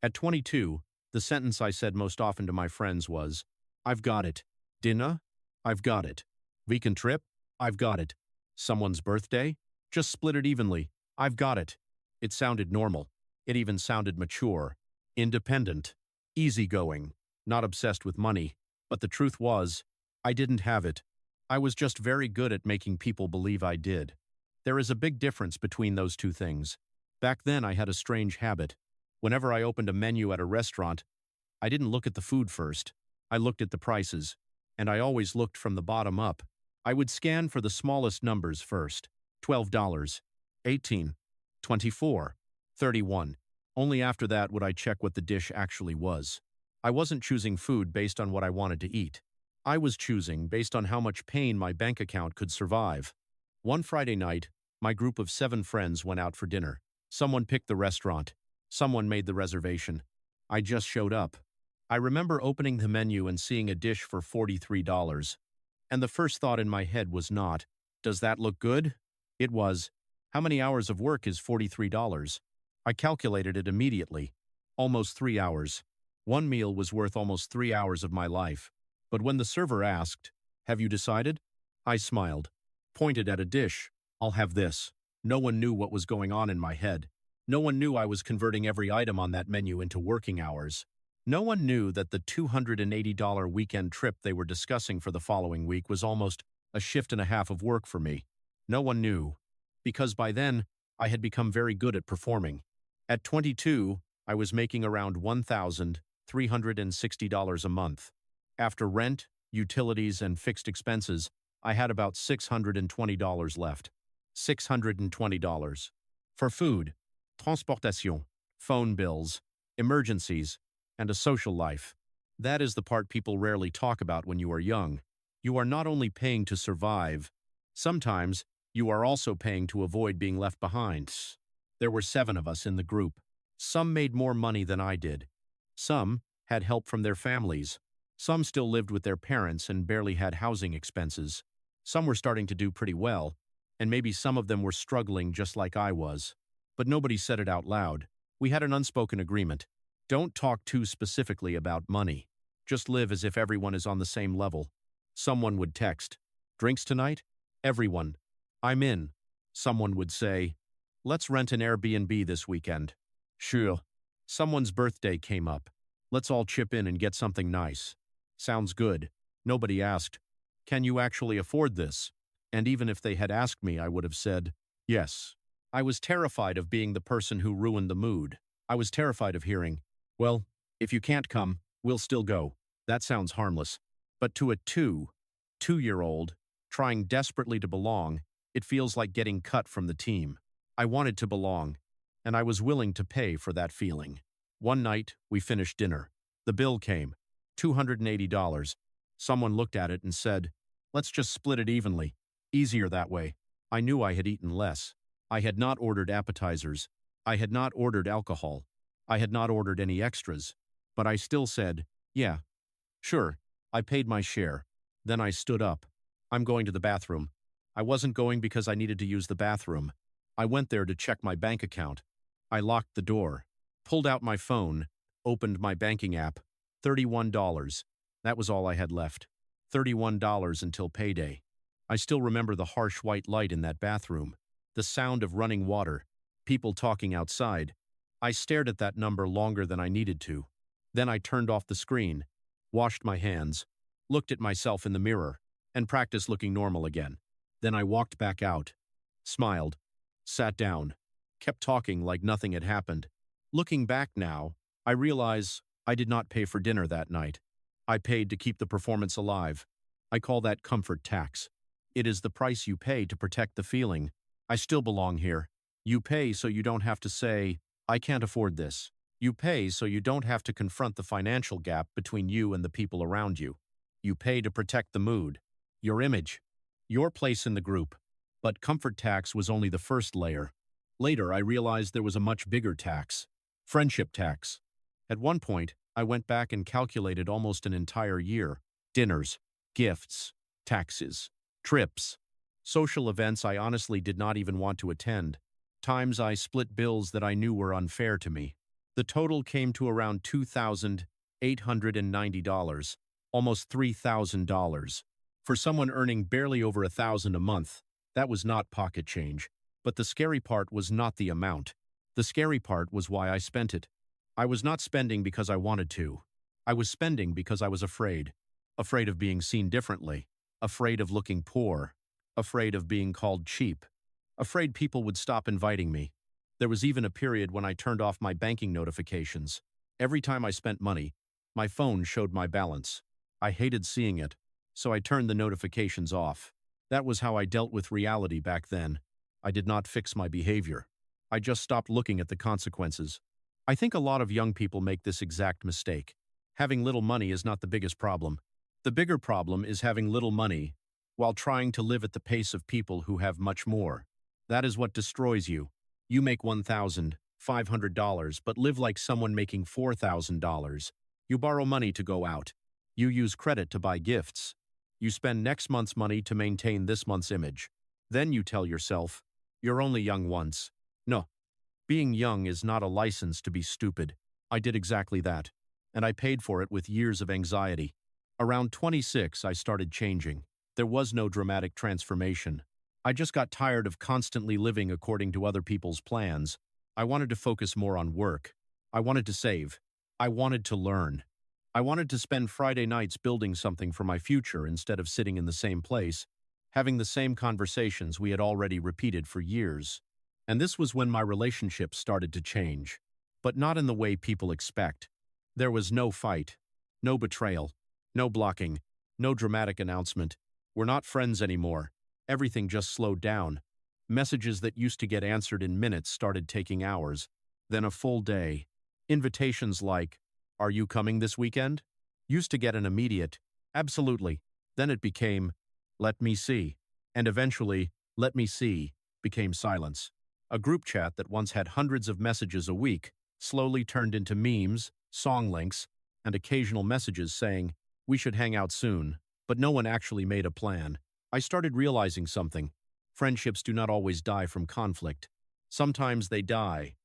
At 22, the sentence I said most often to my friends was, I've got it. Dinner? I've got it. Weekend trip? I've got it. Someone's birthday? Just split it evenly. I've got it. It sounded normal. It even sounded mature, independent, easygoing, not obsessed with money. But the truth was, I didn't have it. I was just very good at making people believe I did. There is a big difference between those two things. Back then, I had a strange habit. Whenever I opened a menu at a restaurant, I didn't look at the food first. I looked at the prices, and I always looked from the bottom up. I would scan for the smallest numbers first. $12, 18, 24, 31. Only after that would I check what the dish actually was. I wasn't choosing food based on what I wanted to eat. I was choosing based on how much pain my bank account could survive. One Friday night, my group of 7 friends went out for dinner. Someone picked the restaurant. Someone made the reservation. I just showed up. I remember opening the menu and seeing a dish for $43. And the first thought in my head was not, does that look good? It was, how many hours of work is $43? I calculated it immediately. Almost 3 hours. One meal was worth almost 3 hours of my life. But when the server asked, have you decided? I smiled, pointed at a dish. I'll have this. No one knew what was going on in my head. No one knew I was converting every item on that menu into working hours. No one knew that the $280 weekend trip they were discussing for the following week was almost a shift and a half of work for me. No one knew, because by then, I had become very good at performing. At 22, I was making around $1,360 a month. After rent, utilities, and fixed expenses, I had about $620 left. $620. For food, transportation, phone bills, emergencies, and a social life. That is the part people rarely talk about when you are young. You are not only paying to survive, sometimes you are also paying to avoid being left behind. There were 7 of us in the group. Some made more money than I did. Some had help from their families. Some still lived with their parents and barely had housing expenses. Some were starting to do pretty well, and maybe some of them were struggling just like I was. But nobody said it out loud. We had an unspoken agreement. Don't talk too specifically about money. Just live as if everyone is on the same level. Someone would text, drinks tonight? Everyone. I'm in. Someone would say, let's rent an Airbnb this weekend. Sure. Someone's birthday came up. Let's all chip in and get something nice. Sounds good. Nobody asked, can you actually afford this? And even if they had asked me, I would have said, yes. I was terrified of being the person who ruined the mood. I was terrified of hearing, well, if you can't come, we'll still go. That sounds harmless. But to a two-year-old, trying desperately to belong, it feels like getting cut from the team. I wanted to belong, and I was willing to pay for that feeling. One night, we finished dinner. The bill came, $280. Someone looked at it and said, let's just split it evenly. Easier that way. I knew I had eaten less. I had not ordered appetizers. I had not ordered alcohol. I had not ordered any extras. But I still said, yeah, sure. I paid my share. Then I stood up. I'm going to the bathroom. I wasn't going because I needed to use the bathroom. I went there to check my bank account. I locked the door, pulled out my phone, opened my banking app. $31. That was all I had left. $31 until payday. I still remember the harsh white light in that bathroom, the sound of running water, people talking outside. I stared at that number longer than I needed to. Then I turned off the screen, washed my hands, looked at myself in the mirror, and practiced looking normal again. Then I walked back out, smiled, sat down, kept talking like nothing had happened. Looking back now, I realize I did not pay for dinner that night. I paid to keep the performance alive. I call that comfort tax. It is the price you pay to protect the feeling, I still belong here. You pay so you don't have to say, I can't afford this. You pay so you don't have to confront the financial gap between you and the people around you. You pay to protect the mood, your image, your place in the group. But comfort tax was only the first layer. Later, I realized there was a much bigger tax, friendship tax. At one point, I went back and calculated almost an entire year. Dinners, gifts, taxes, trips, social events I honestly did not even want to attend. Times I split bills that I knew were unfair to me. The total came to around $2,890, almost $3,000. For someone earning barely over $1,000 a month, that was not pocket change. But the scary part was not the amount. The scary part was why I spent it. I was not spending because I wanted to. I was spending because I was afraid. Afraid of being seen differently. Afraid of looking poor. Afraid of being called cheap. Afraid people would stop inviting me. There was even a period when I turned off my banking notifications. Every time I spent money, my phone showed my balance. I hated seeing it, so I turned the notifications off. That was how I dealt with reality back then. I did not fix my behavior. I just stopped looking at the consequences. I think a lot of young people make this exact mistake. Having little money is not the biggest problem. The bigger problem is having little money while trying to live at the pace of people who have much more. That is what destroys you. You make $1,500 but live like someone making $4,000. You borrow money to go out. You use credit to buy gifts. You spend next month's money to maintain this month's image. Then you tell yourself, you're only young once. No. Being young is not a license to be stupid. I did exactly that. And I paid for it with years of anxiety. Around 26, I started changing. There was no dramatic transformation. I just got tired of constantly living according to other people's plans. I wanted to focus more on work. I wanted to save. I wanted to learn. I wanted to spend Friday nights building something for my future instead of sitting in the same place, having the same conversations we had already repeated for years. And this was when my relationships started to change. But not in the way people expect. There was no fight, no betrayal, no blocking, no dramatic announcement. We're not friends anymore. Everything just slowed down. Messages that used to get answered in minutes started taking hours, then a full day. Invitations like, "Are you coming this weekend?" used to get an immediate, "Absolutely." Then it became, "Let me see." And eventually, "Let me see," became silence. A group chat that once had hundreds of messages a week slowly turned into memes, song links, and occasional messages saying, "We should hang out soon." But no one actually made a plan. I started realizing something. Friendships do not always die from conflict. Sometimes they die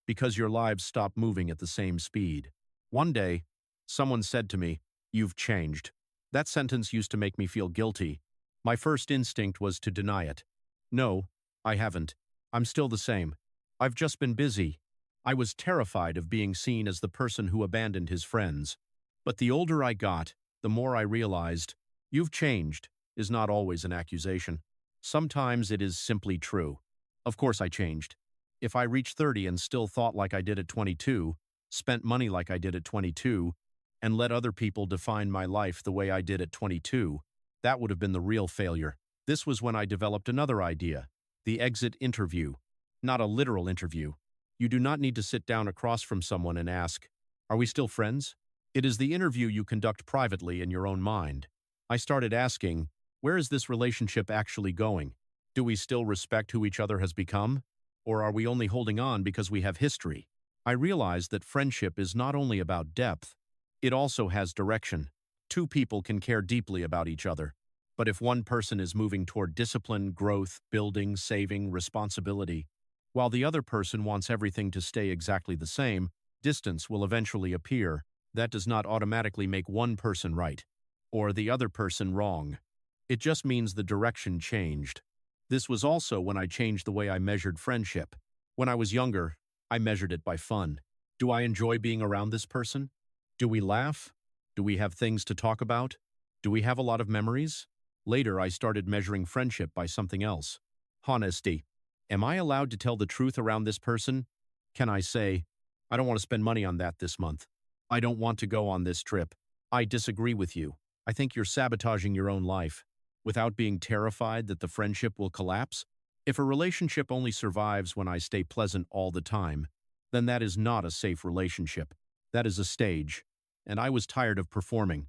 because your lives stop moving at the same speed. One day, someone said to me, "You've changed." That sentence used to make me feel guilty. My first instinct was to deny it. No, I haven't. I'm still the same. I've just been busy. I was terrified of being seen as the person who abandoned his friends. But the older I got, the more I realized, "You've changed," is not always an accusation. Sometimes it is simply true. Of course I changed. If I reached 30 and still thought like I did at 22, spent money like I did at 22, and let other people define my life the way I did at 22, that would have been the real failure. This was when I developed another idea, the exit interview. Not a literal interview. You do not need to sit down across from someone and ask, "Are we still friends?" It is the interview you conduct privately in your own mind. I started asking, where is this relationship actually going? Do we still respect who each other has become? Or are we only holding on because we have history? I realized that friendship is not only about depth, it also has direction. Two people can care deeply about each other. But if one person is moving toward discipline, growth, building, saving, responsibility, while the other person wants everything to stay exactly the same, distance will eventually appear. That does not automatically make one person right, or the other person wrong. It just means the direction changed. This was also when I changed the way I measured friendship. When I was younger, I measured it by fun. Do I enjoy being around this person? Do we laugh? Do we have things to talk about? Do we have a lot of memories? Later, I started measuring friendship by something else. Honesty. Am I allowed to tell the truth around this person? Can I say, "I don't want to spend money on that this month. I don't want to go on this trip. I disagree with you. I think you're sabotaging your own life," without being terrified that the friendship will collapse? If a relationship only survives when I stay pleasant all the time, then that is not a safe relationship. That is a stage. And I was tired of performing.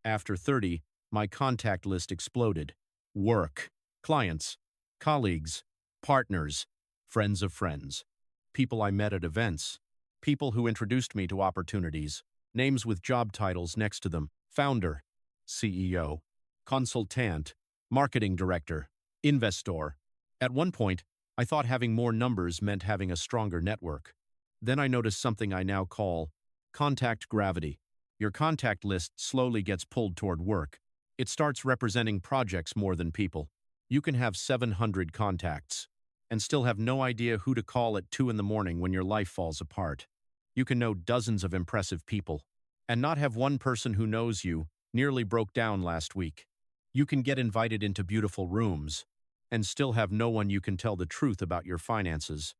After 30, my contact list exploded. Work, clients, colleagues, partners, friends of friends, people I met at events, people who introduced me to opportunities, names with job titles next to them: founder, CEO, consultant, marketing director, investor. At one point, I thought having more numbers meant having a stronger network. Then I noticed something I now call contact gravity. Your contact list slowly gets pulled toward work. It starts representing projects more than people. You can have 700 contacts and still have no idea who to call at 2 in the morning when your life falls apart. You can know dozens of impressive people and not have one person who knows you nearly broke down last week. You can get invited into beautiful rooms and still have no one you can tell the truth about your finances.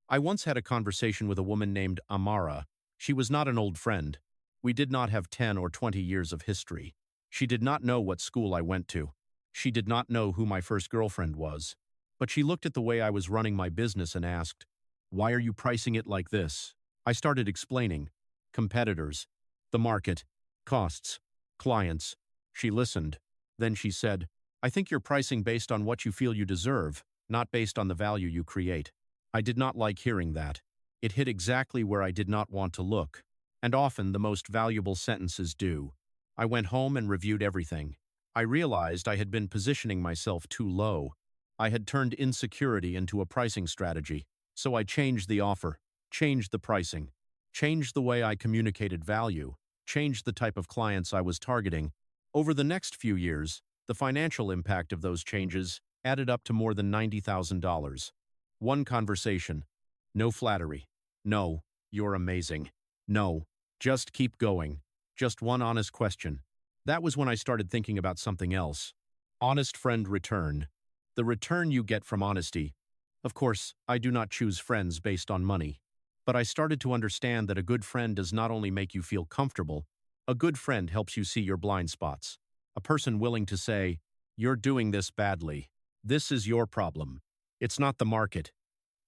I once had a conversation with a woman named Amara. She was not an old friend. We did not have 10 or 20 years of history. She did not know what school I went to. She did not know who my first girlfriend was. But she looked at the way I was running my business and asked, "Why are you pricing it like this?" I started explaining. Competitors, the market, costs, clients. She listened. Then she said, "I think you're pricing based on what you feel you deserve, not based on the value you create." I did not like hearing that. It hit exactly where I did not want to look. And often the most valuable sentences do. I went home and reviewed everything. I realized I had been positioning myself too low. I had turned insecurity into a pricing strategy. So I changed the offer, changed the pricing, changed the way I communicated value, changed the type of clients I was targeting. Over the next few years, the financial impact of those changes added up to more than $90,000. One conversation. No flattery. No, you're amazing. No, just keep going. Just one honest question. That was when I started thinking about something else. Honest friend return. The return you get from honesty. Of course, I do not choose friends based on money. But I started to understand that a good friend does not only make you feel comfortable, a good friend helps you see your blind spots. A person willing to say, "You're doing this badly. This is your problem. It's not the market.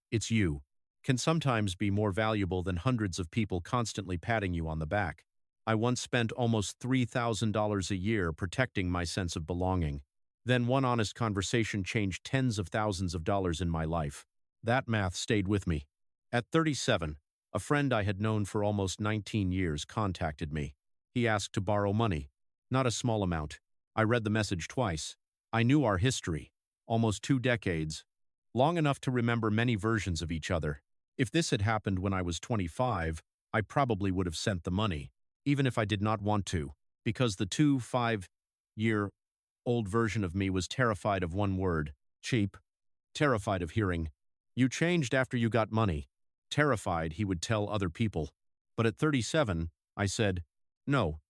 It's you," can sometimes be more valuable than hundreds of people constantly patting you on the back. I once spent almost $3,000 a year protecting my sense of belonging. Then one honest conversation changed tens of thousands of dollars in my life. That math stayed with me. At 37, a friend I had known for almost 19 years contacted me. He asked to borrow money. Not a small amount. I read the message twice. I knew our history. Almost 2 decades. Long enough to remember many versions of each other. If this had happened when I was 25, I probably would have sent the money, even if I did not want to, because the 5-year-old version of me was terrified of one word, cheap, terrified of hearing, "You changed after you got money," terrified he would tell other people. But at 37, I said, "No,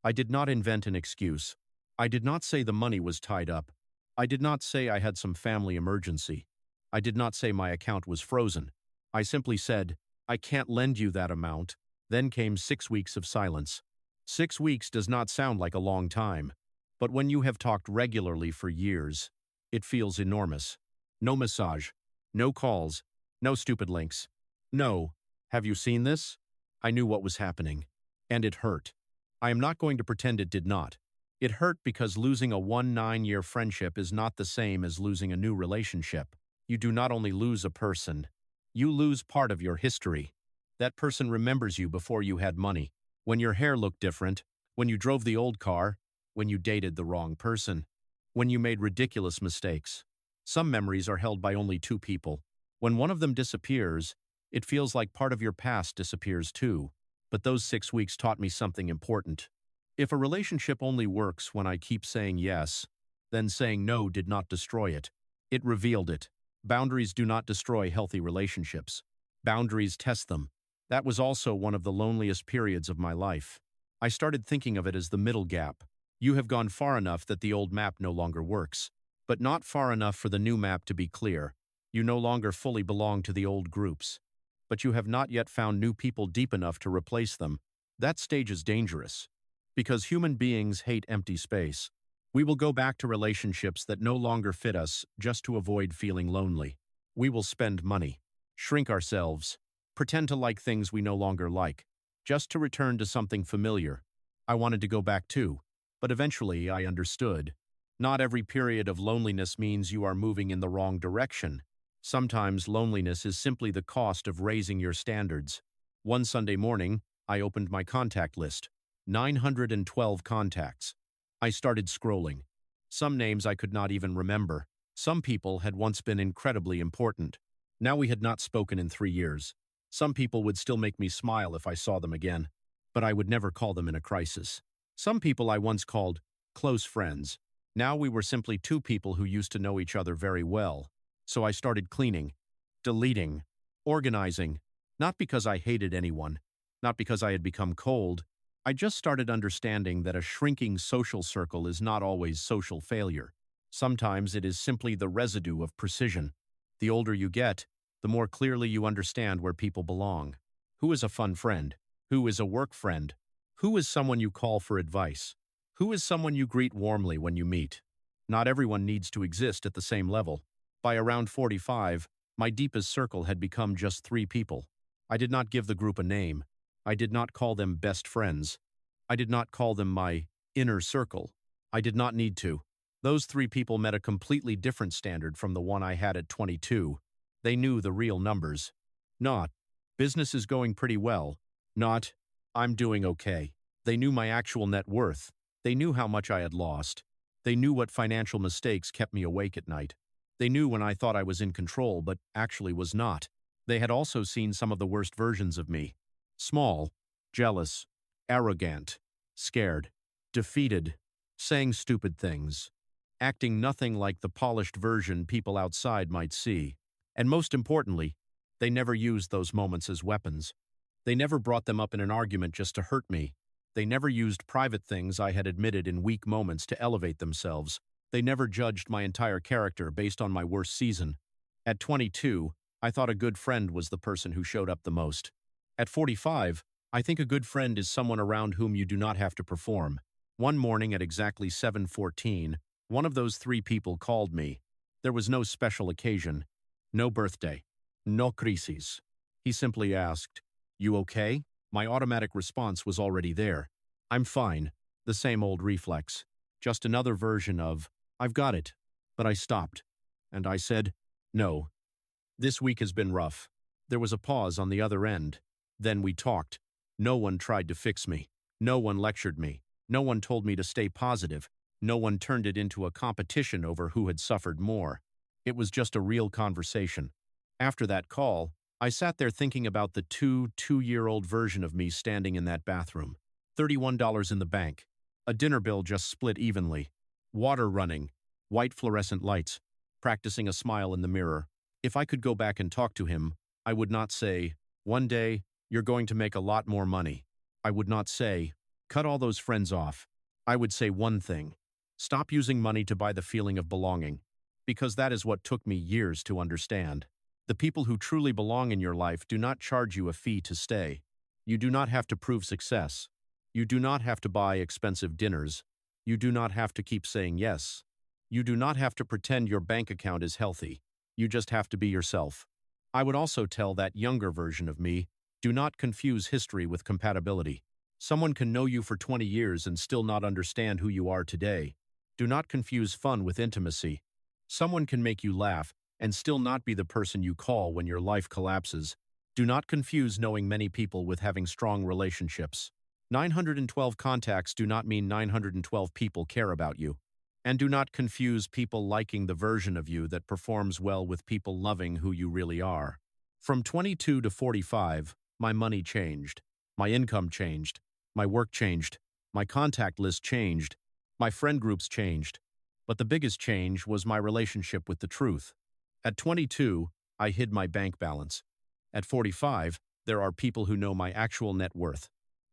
I did not invent an excuse. I did not say the money was tied up. I did not say I had some family emergency. I did not say my account was frozen. I simply said, 'I can't lend you that amount.' Then came 6 weeks of silence. 6 weeks does not sound like a long time, but when you have talked regularly for years, it feels enormous. No massage, no calls, no stupid links. No, have you seen this? I knew what was happening, and it hurt. I am not going to pretend it did not. It hurt because losing a 19-year friendship is not the same as losing a new relationship. You do not only lose a person, you lose part of your history. That person remembers you before you had money, when your hair looked different, when you drove the old car, when you dated the wrong person, when you made ridiculous mistakes. Some memories are held by only 2 people. When one of them disappears, it feels like part of your past disappears too. But those 6 weeks taught me something important. If a relationship only works when I keep saying yes, then saying no did not destroy it. It revealed it. Boundaries do not destroy healthy relationships. Boundaries test them. That was also one of the loneliest periods of my life. I started thinking of it as the middle gap. You have gone far enough that the old map no longer works, but not far enough for the new map to be clear. You no longer fully belong to the old groups, but you have not yet found new people deep enough to replace them. That stage is dangerous, because human beings hate empty space. We will go back to relationships that no longer fit us just to avoid feeling lonely. We will spend money, shrink ourselves, pretend to like things we no longer like, just to return to something familiar. I wanted to go back too, but eventually I understood. Not every period of loneliness means you are moving in the wrong direction. Sometimes loneliness is simply the cost of raising your standards. One Sunday morning, I opened my contact list. 912 contacts. I started scrolling. Some names I could not even remember. Some people had once been incredibly important. Now we had not spoken in 3 years. Some people would still make me smile if I saw them again, but I would never call them in a crisis. Some people I once called close friends. Now we were simply two people who used to know each other very well. So I started cleaning, deleting, organizing, not because I hated anyone, not because I had become cold. I just started understanding that a shrinking social circle is not always social failure. Sometimes it is simply the residue of precision. The older you get, the more clearly you understand where people belong. Who is a fun friend? Who is a work friend? Who is someone you call for advice? Who is someone you greet warmly when you meet? Not everyone needs to exist at the same level. By around 45, my deepest circle had become just 3 people. I did not give the group a name. I did not call them best friends. I did not call them my inner circle. I did not need to. Those 3 people met a completely different standard from the one I had at 22. They knew the real numbers. Not, business is going pretty well. Not, I'm doing okay. They knew my actual net worth. They knew how much I had lost. They knew what financial mistakes kept me awake at night. They knew when I thought I was in control but actually was not. They had also seen some of the worst versions of me. Small, jealous, arrogant, scared, defeated, saying stupid things, acting nothing like the polished version people outside might see. And most importantly, they never used those moments as weapons. They never brought them up in an argument just to hurt me. They never used private things I had admitted in weak moments to elevate themselves. They never judged my entire character based on my worst season. At 22, I thought a good friend was the person who showed up the most. At 45, I think a good friend is someone around whom you do not have to perform. One morning at exactly 7:14, one of those 3 people called me. There was no special occasion, no birthday, no crises. He simply asked, "You okay?" My automatic response was already there. "I'm fine." The same old reflex. Just another version of, "I've got it." But I stopped. And I said, "No. This week has been rough." There was a pause on the other end. Then we talked. No one tried to fix me. No one lectured me. No one told me to stay positive. No one turned it into a competition over who had suffered more. It was just a real conversation. After that call, I sat there thinking about the two-year-old version of me standing in that bathroom. $31 in the bank. A dinner bill just split evenly. Water running. White fluorescent lights. Practicing a smile in the mirror. If I could go back and talk to him, I would not say, "One day, you're going to make a lot more money." I would not say, "Cut all those friends off." I would say one thing. Stop using money to buy the feeling of belonging. Because that is what took me years to understand. The people who truly belong in your life do not charge you a fee to stay. You do not have to prove success. You do not have to buy expensive dinners. You do not have to keep saying yes. You do not have to pretend your bank account is healthy. You just have to be yourself. I would also tell that younger version of me, do not confuse history with compatibility. Someone can know you for 20 years and still not understand who you are today. Do not confuse fun with intimacy. Someone can make you laugh and still not be the person you call when your life collapses. Do not confuse knowing many people with having strong relationships. 912 contacts do not mean 912 people care about you. And do not confuse people liking the version of you that performs well with people loving who you really are. From 22 to 45, my money changed. My income changed. My work changed. My contact list changed. My friend groups changed. But the biggest change was my relationship with the truth. At 22, I hid my bank balance. At 45, there are people who know my actual net worth.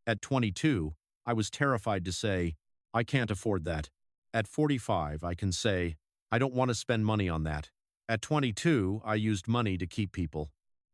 At 22, I was terrified to say, "I can't afford that." At 45, I can say, "I don't want to spend money on that." At 22, I used money to keep people.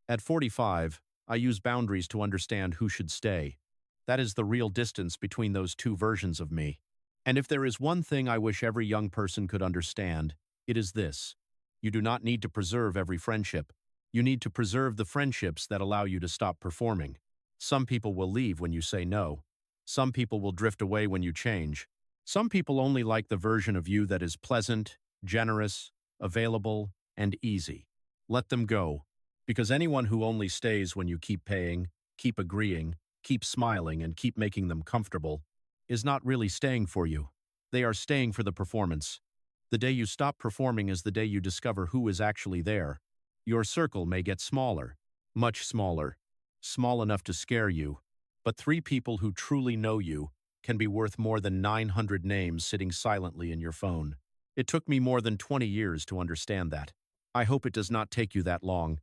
At 45, I use boundaries to understand who should stay. That is the real distance between those 2 versions of me. And if there is one thing I wish every young person could understand, it is this. You do not need to preserve every friendship. You need to preserve the friendships that allow you to stop performing. Some people will leave when you say no. Some people will drift away when you change. Some people only like the version of you that is pleasant, generous, available, and easy. Let them go. Because anyone who only stays when you keep paying, keep agreeing, keep smiling, and keep making them comfortable, is not really staying for you. They are staying for the performance. The day you stop performing is the day you discover who is actually there. Your circle may get smaller, much smaller. small enough to scare you, but 3 people who truly know you can be worth more than 900 names sitting silently in your phone. It took me more than 20 years to understand that. I hope it does not take you that long,